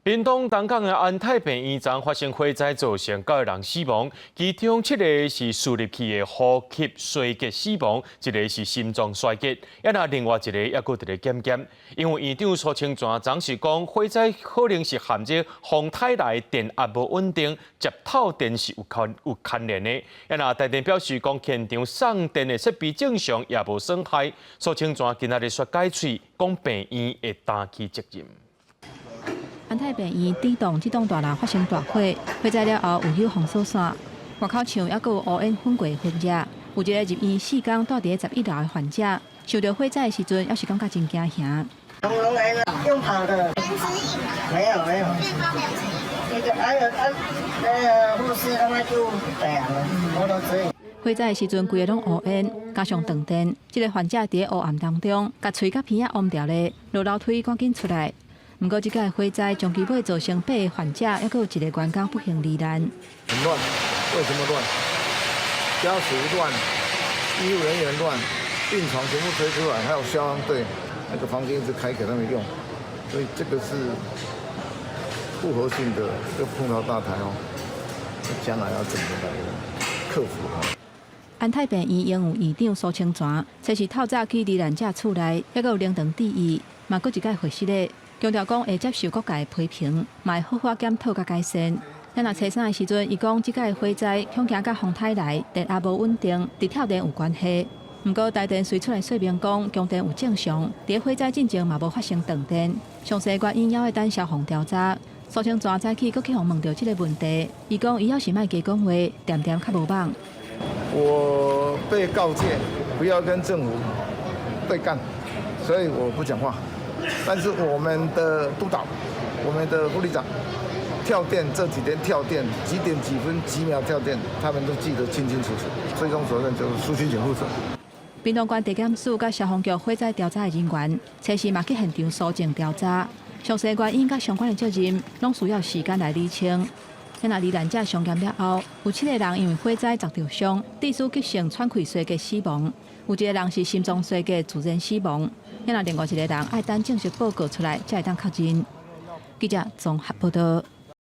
屏东东港的安泰病院昨发生火灾，造成9个人死亡，其中7个是输入器的呼吸衰竭死亡，1个是心脏衰竭，另外1个还佫伫咧检验。因为院长苏清泉昨是讲，火灾可能是含着风台内电压无稳定，接头电是有牵连的。台电表示讲，现场送电的设备正常，也无损害。苏清泉今仔日说解释，讲病院会担起责任。 安泰病院顶栋这栋大楼发生大火，火灾了后有封锁线，外口墙还有乌烟混过焚热。有一个入院4天住伫11楼的患者，受到火灾的时阵，也是感觉真惊吓。龙来了，用跑的，没有。那个护士他们就对啊，我都知。火灾的时阵，规个拢乌烟，加上断电，这个患者伫黑暗当中，甲嘴甲鼻仔捂掉咧，落楼梯赶紧出来。 不过，这个火灾将基尾造成8个患者，还有1个员工不幸罹难。很乱，为什么乱？家属乱，医护人员乱，病床全部推出来，还有消防队那个房间一直开给他们用，所以这个是复合性的，又碰到大台哦，将来要怎么来克服它？安泰病院营运院长苏清泉，这是透早去罹难者厝内，还有灵堂致意，嘛佫一个回室咧。 强调讲会接受各界批评，嘛会好好检讨甲改善。咱若找啥的时阵，伊讲即个火灾恐惊甲风台内电压无稳定，直跳电有关系。不过台电随出来说明讲，供电有正常，伫火灾进前嘛无发生断电。详细原因还要等消防调查。苏清泉早起佫去互问到即个问题，伊讲伊要是莫加讲话，点点较无网。我被告诫不要跟政府对干，所以我不讲话。 但是我们的督导，我们的副理长，跳电这几天跳电几点几分几秒跳电，他们都记得清清楚楚。最终责任就是苏清泉负责。屏东县地检署甲消防局火灾调查的人员，初时嘛去现场搜证调查，详细原因甲相关的责任，拢需要时间来厘清。若罹难者上验了后，有7个人因为火灾遭到伤，致使急性喘气衰竭死亡；有1个人是心脏衰竭自然死亡。 另外1个人爱等正式报告出来，才会当确认。记者综合报道。